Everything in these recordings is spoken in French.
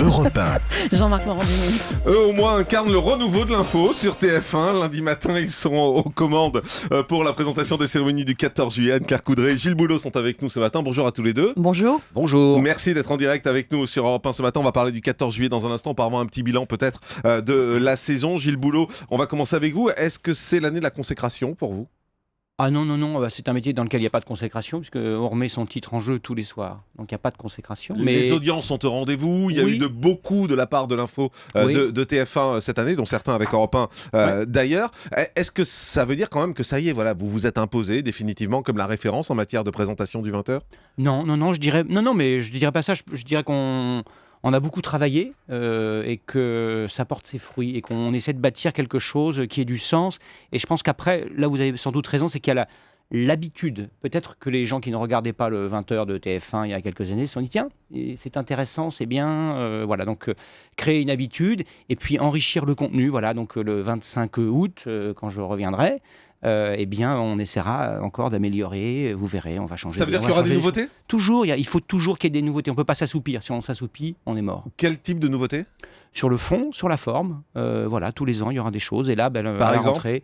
Europe 1. Jean-Marc Morandini. Eux au moins incarnent le renouveau de l'info sur TF1. Lundi matin, ils seront aux commandes pour la présentation des cérémonies du 14 juillet. Anne-Claire Coudray et Gilles Boulot sont avec nous ce matin. Bonjour à tous les deux. Bonjour. Bonjour. Merci d'être en direct avec nous sur Europe 1 ce matin. On va parler du 14 juillet dans un instant. On va avoir un petit bilan peut-être de la saison. Gilles Boulot, on va commencer avec vous. Est-ce que c'est l'année de la consécration pour vous ? Ah non, c'est un métier dans lequel il n'y a pas de consécration, puisqu'on remet son titre en jeu tous les soirs. Donc il n'y a pas de consécration. Les audiences sont au rendez-vous. Il y a eu beaucoup de la part de l'info de TF1 cette année, dont certains avec Europe 1 d'ailleurs. Est-ce que ça veut dire quand même que ça y est, voilà, vous vous êtes imposé définitivement comme la référence en matière de présentation du 20h ? Non, je dirais pas ça. Je dirais qu'on a beaucoup travaillé et que ça porte ses fruits et qu'on essaie de bâtir quelque chose qui ait du sens. Et je pense qu'après, là vous avez sans doute raison, c'est qu'il y a l'habitude. Peut-être que les gens qui ne regardaient pas le 20h de TF1 il y a quelques années se sont dit tiens, c'est intéressant, c'est bien. Voilà, donc créer une habitude et puis enrichir le contenu. Voilà, donc le 25 août, quand je reviendrai, on essaiera encore d'améliorer. Vous verrez, on va changer. Ça veut dire qu'il y aura des nouveautés ? Toujours, il faut toujours qu'il y ait des nouveautés. On ne peut pas s'assoupir. Si on s'assoupit, on est mort. Quel type de nouveautés ? Sur le fond, sur la forme. Voilà, tous les ans, il y aura des choses. Et là, Par à la exemple rentrée,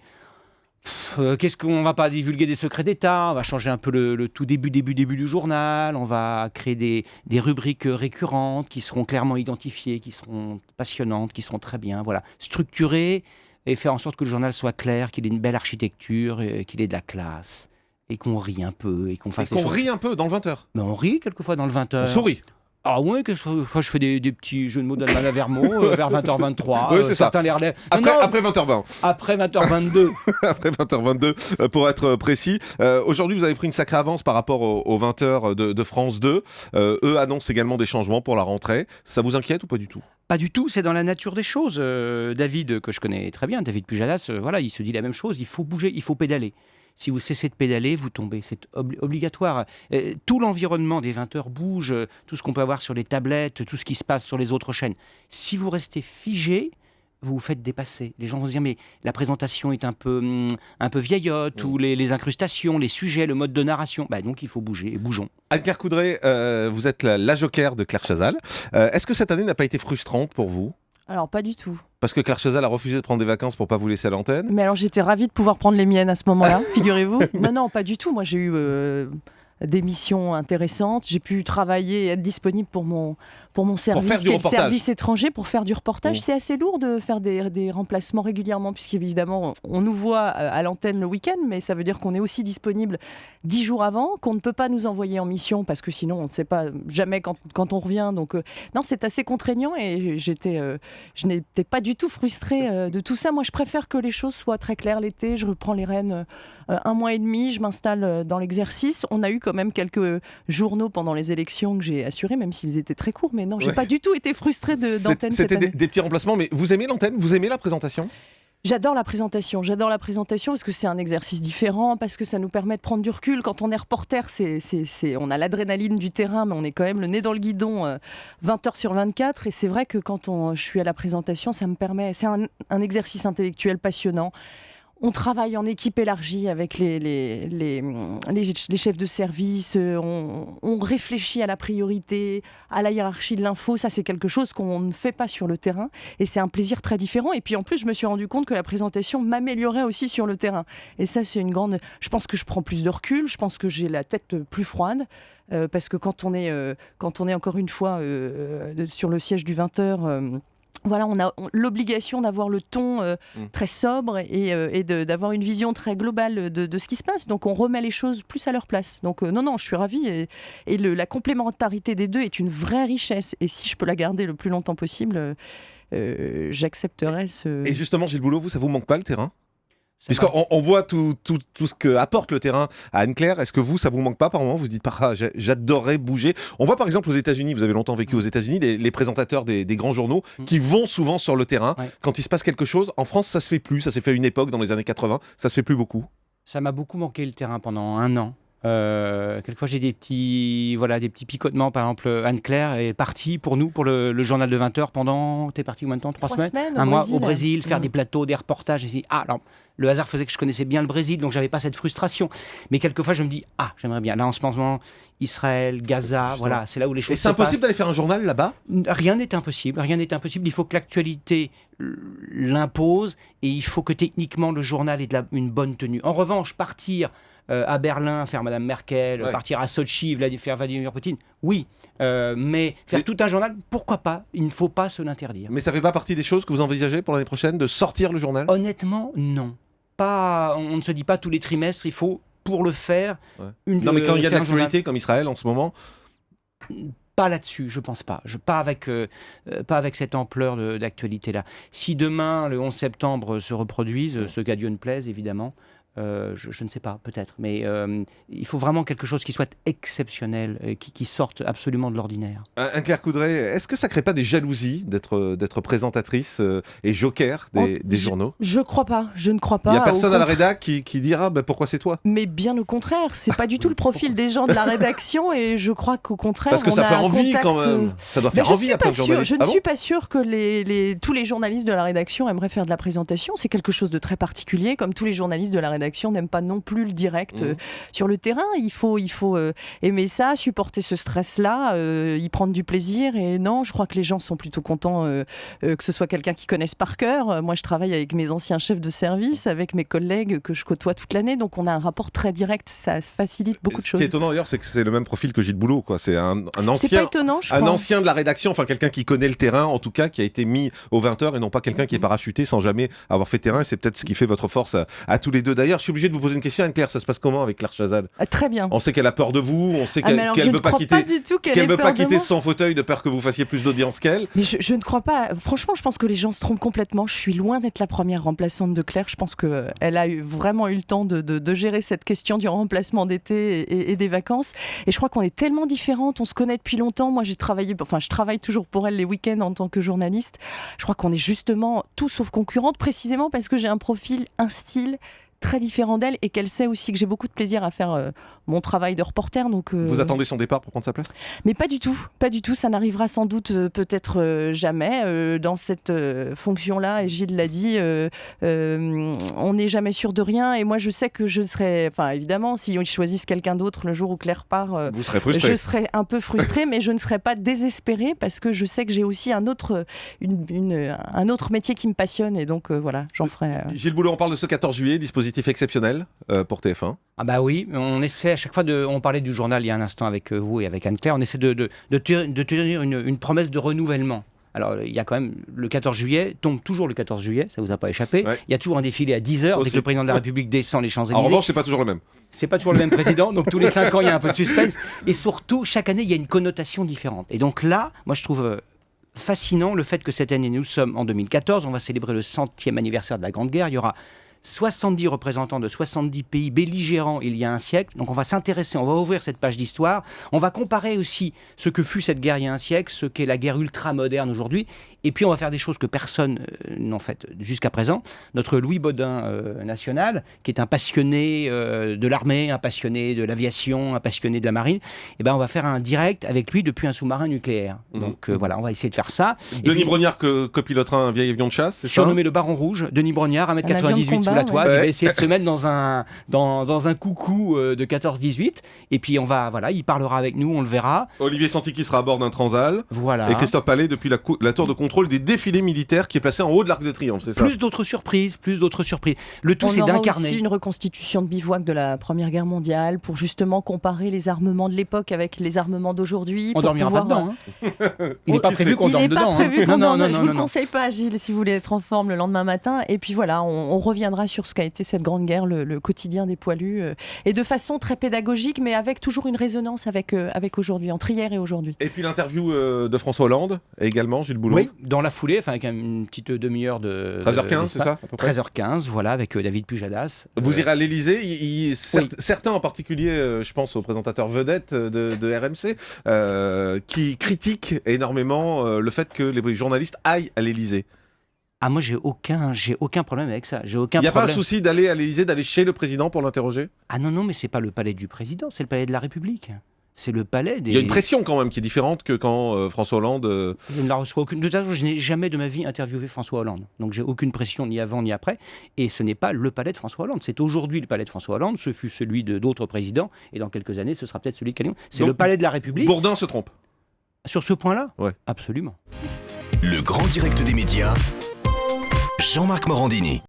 qu'est-ce qu'on va pas divulguer des secrets d'État ? On va changer un peu le tout début du journal. On va créer des rubriques récurrentes qui seront clairement identifiées, qui seront passionnantes, qui seront très bien. Voilà, structurées et faire en sorte que le journal soit clair, qu'il ait une belle architecture, qu'il ait de la classe. Et qu'on rit un peu, et qu'on fasse des choses. Rit un peu dans le 20h. Mais on rit quelquefois dans le 20h. On sourit. Ah ouais, quelquefois je fais des petits jeux de mots d'Alman Vermo vers 20h23. Oui, c'est ça. Certains les relèvent. Après 20h20. Après 20h22. Après 20h22, pour être précis. Aujourd'hui, vous avez pris une sacrée avance par rapport aux 20h de France 2. Eux annoncent également des changements pour la rentrée. Ça vous inquiète ou pas du tout ? Pas du tout, c'est dans la nature des choses. David, que je connais très bien, David Pujadas, voilà, il se dit la même chose. Il faut bouger, il faut pédaler. Si vous cessez de pédaler, vous tombez. C'est obligatoire. Tout l'environnement des 20h bouge, tout ce qu'on peut avoir sur les tablettes, tout ce qui se passe sur les autres chaînes. Si vous restez figé, vous vous faites dépasser. Les gens vont se dire, mais la présentation est un peu vieillotte, ou les incrustations, les sujets, le mode de narration. Donc il faut bouger, et bougeons. Anne-Claire Coudray, vous êtes la joker de Claire Chazal. Est-ce que cette année n'a pas été frustrante pour vous ? Alors, pas du tout. Parce que Claire Chazal a refusé de prendre des vacances pour pas vous laisser à l'antenne. Mais alors, j'étais ravie de pouvoir prendre les miennes à ce moment-là, figurez-vous. Non, pas du tout. Moi, j'ai eu des missions intéressantes. J'ai pu travailler et être disponible pour mon service, qui est le service étranger, pour faire du reportage. C'est assez lourd de faire des remplacements régulièrement, puisqu'évidemment, on nous voit à l'antenne le week-end, mais ça veut dire qu'on est aussi disponible 10 jours avant, qu'on ne peut pas nous envoyer en mission, parce que sinon, on ne sait pas jamais quand on revient. Donc, non, c'est assez contraignant et je n'étais pas du tout frustrée de tout ça. Moi, je préfère que les choses soient très claires l'été. Je reprends les rênes 1 mois et demi, je m'installe dans l'exercice. On a eu quand même quelques journaux pendant les élections que j'ai assurés, même s'ils étaient très courts. Mais non, j'ai pas du tout été frustrée d'antenne cette année. C'était des petits remplacements, mais vous aimez l'antenne ? Vous aimez la présentation ? J'adore la présentation parce que c'est un exercice différent, parce que ça nous permet de prendre du recul. Quand on est reporter, on a l'adrénaline du terrain, mais on est quand même le nez dans le guidon 20h sur 24. Et c'est vrai que quand je suis à la présentation, ça me permet... C'est un exercice intellectuel passionnant. On travaille en équipe élargie avec les chefs de service, on réfléchit à la priorité, à la hiérarchie de l'info. Ça, c'est quelque chose qu'on ne fait pas sur le terrain et c'est un plaisir très différent. Et puis en plus, je me suis rendu compte que la présentation m'améliorait aussi sur le terrain. Et ça, c'est une grande... Je pense que je prends plus de recul, je pense que j'ai la tête plus froide. Parce que quand on est encore une fois sur le siège du 20h... Voilà, on a l'obligation d'avoir le ton très sobre et d'avoir une vision très globale de ce qui se passe. Donc on remet les choses plus à leur place. Donc non, je suis ravie. Et la complémentarité des deux est une vraie richesse. Et si je peux la garder le plus longtemps possible, j'accepterai ce... Et justement, Gilles Boulot, ça vous manque pas le terrain ? Puisqu'on voit tout ce que apporte le terrain à Anne-Claire, est-ce que ça vous manque pas par moment ? Vous dites, j'adorerais bouger. On voit par exemple aux États-Unis, vous avez longtemps vécu aux États-Unis, les présentateurs des grands journaux qui vont souvent sur le terrain quand il se passe quelque chose. En France, ça se fait plus. Ça s'est fait à une époque dans les années 80. Ça se fait plus beaucoup. Ça m'a beaucoup manqué le terrain pendant 1 an. Quelquefois, j'ai des petits picotements. Par exemple, Anne-Claire est partie pour nous, pour le journal de 20h pendant... T'es partie combien de temps? 3 semaines? Un mois au Brésil, faire des plateaux, des reportages. Alors, le hasard faisait que je connaissais bien le Brésil, donc j'avais pas cette frustration. Mais quelquefois, je me dis, j'aimerais bien. Là, en ce moment, Israël, Gaza, voilà, c'est là où les choses Et c'est impossible d'aller faire un journal là-bas? Rien n'est impossible, rien n'est impossible. Il faut que l'actualité l'impose et il faut que techniquement le journal ait une bonne tenue. En revanche, partir à Berlin, faire Madame Merkel, partir à Sochi, faire Vladimir Poutine, oui, mais faire tout un journal, pourquoi pas? Il ne faut pas se l'interdire. Mais ça fait pas partie des choses que vous envisagez pour l'année prochaine, de sortir le journal? Honnêtement, non. On ne se dit pas tous les trimestres, il faut, pour le faire... Non, mais quand il y a de l'actualité, comme Israël en ce moment... Pas là-dessus, je pense pas. Pas avec cette ampleur d'actualité-là. Si demain, le 11 septembre, se reproduise, ce qu'à Dieu ne plaise, évidemment, je ne sais pas, peut-être. Mais il faut vraiment quelque chose qui soit exceptionnel, qui sorte absolument de l'ordinaire. Anne-Claire Coudray, est-ce que ça crée pas des jalousies d'être présentatrice et joker des journaux? Je crois pas, je ne crois pas. Il n'y a personne à la rédac qui dira pourquoi c'est toi? Mais bien au contraire, c'est pas du tout le profil des gens de la rédaction et je crois qu'au contraire... Parce que ça fait envie quand même. Ça doit faire envie à plein de journalistes. Je ne suis pas sûre que tous les journalistes de la rédaction aimeraient faire de la présentation. C'est quelque chose de très particulier, comme tous les journalistes de la rédaction n'aime pas non plus le direct sur le terrain. Il faut aimer ça, supporter ce stress-là, y prendre du plaisir. Et non, je crois que les gens sont plutôt contents que ce soit quelqu'un qui connaisse par cœur. Moi, je travaille avec mes anciens chefs de service, avec mes collègues que je côtoie toute l'année. Donc, on a un rapport très direct. Ça facilite beaucoup de choses. Ce qui est étonnant d'ailleurs, c'est que c'est le même profil que Gilles Boulot, quoi. C'est un ancien, c'est pas étonnant, je crois. Un ancien de la rédaction, enfin quelqu'un qui connaît le terrain, en tout cas, qui a été mis aux 20h et non pas quelqu'un qui est parachuté sans jamais avoir fait terrain. Et c'est peut-être ce qui fait votre force à tous les deux. D'ailleurs, je suis obligé de vous poser une question, Anne-Claire. Ça se passe comment avec Claire Chazal? Très bien. On sait qu'elle a peur de vous, on sait qu'elle ne veut pas quitter son fauteuil de peur que vous fassiez plus d'audience qu'elle. Mais je ne crois pas. Franchement, je pense que les gens se trompent complètement. Je suis loin d'être la première remplaçante de Claire. Je pense qu'elle a vraiment eu le temps de gérer cette question du remplacement d'été et des vacances. Et je crois qu'on est tellement différentes. On se connaît depuis longtemps. Moi, je travaille toujours pour elle les week-ends en tant que journaliste. Je crois qu'on est justement tout sauf concurrentes, précisément parce que j'ai un profil, un style très différent d'elle et qu'elle sait aussi que j'ai beaucoup de plaisir à faire mon travail de reporter. Donc, vous attendez son départ pour prendre sa place? Mais pas du tout, ça n'arrivera sans doute peut-être jamais dans cette fonction-là, et Gilles l'a dit, on n'est jamais sûr de rien, et moi je sais que je serais, évidemment, si ils choisissent quelqu'un d'autre le jour où Claire part, vous serez frustré. Je serais un peu frustrée, mais je ne serais pas désespérée parce que je sais que j'ai aussi un autre métier qui me passionne, et donc voilà, j'en ferai... Gilles Boulot, on parle de ce 14 juillet, dispositif exceptionnel pour TF1. Ah bah oui, on essaie à chaque fois on parlait du journal il y a un instant avec vous et avec Anne-Claire, on essaie de tenir une promesse de renouvellement. Alors, il y a quand même le 14 juillet, tombe toujours le 14 juillet, ça vous a pas échappé. Ouais. Il y a toujours un défilé à 10h dès que le président de la République descend les Champs-Élysées. En revanche, c'est pas toujours le même. C'est pas toujours le même président, donc tous les 5 ans, il y a un peu de suspense. Et surtout, chaque année, il y a une connotation différente. Et donc là, moi, je trouve fascinant le fait que cette année, nous sommes en 2014, on va célébrer le 100e anniversaire de la Grande Guerre. Il y aura 70 représentants de 70 pays belligérants il y a un siècle. Donc on va s'intéresser, on va ouvrir cette page d'histoire. On va comparer aussi ce que fut cette guerre il y a un siècle, ce qu'est la guerre ultra-moderne aujourd'hui. Et puis on va faire des choses que personne n'a faites jusqu'à présent. Notre Louis Baudin national, qui est un passionné de l'armée, un passionné de l'aviation, un passionné de la marine, et ben on va faire un direct avec lui depuis un sous-marin nucléaire. Donc voilà, on va essayer de faire ça. Denis Brognard copilotera un vieil avion de chasse, c'est ça? Surnommé le Baron Rouge, Denis Brognard, 1m98 sous la toise. Ouais. Il va essayer de se mettre dans un coucou de 14-18. Et puis il parlera avec nous, on le verra. Olivier Santi qui sera à bord d'un Transal. Voilà. Et Christophe Palais depuis la tour de contrôle des défilés militaires qui est placée en haut de l'Arc de Triomphe, c'est ça? Plus d'autres surprises. Le tout, c'est d'incarner. On aura aussi une reconstitution de bivouac de la Première Guerre mondiale pour justement comparer les armements de l'époque avec les armements d'aujourd'hui. On dormira pas dedans. Il n'est pas prévu qu'on dorme dedans. Je ne vous conseille pas, Gilles, si vous voulez être en forme le lendemain matin. Et puis voilà, on reviendra sur ce qu'a été cette grande guerre, le quotidien des poilus, et de façon très pédagogique, mais avec toujours une résonance avec aujourd'hui, entre hier et aujourd'hui. Et puis l'interview de François Hollande, également, Gilles Boulot. Oui, dans la foulée, avec une petite demi-heure de... 13h15, c'est ça à peu près 13h15, voilà, avec David Pujadas. Vous irez à l'Élysée. Certains en particulier, je pense aux présentateurs vedettes de RMC, qui critiquent énormément le fait que les journalistes aillent à l'Élysée. Ah, moi, j'ai aucun problème avec ça. J'ai aucun Il n'y a pas un problème. souci d'aller à l'Élysée, d'aller chez le président pour l'interroger? Ah non, mais c'est pas le palais du président, c'est le palais de la République. C'est le palais des... Il y a une pression quand même qui est différente que quand François Hollande... Je ne la reçois aucune. De toute façon, je n'ai jamais de ma vie interviewé François Hollande. Donc j'ai aucune pression ni avant ni après. Et ce n'est pas le palais de François Hollande. C'est aujourd'hui le palais de François Hollande. Ce fut celui de d'autres présidents. Et dans quelques années, ce sera peut-être celui de Caléon. C'est Donc, le palais de la République. Bourdin se trompe. Sur ce point-là, Ouais. absolument. Le grand direct des médias, Jean-Marc Morandini.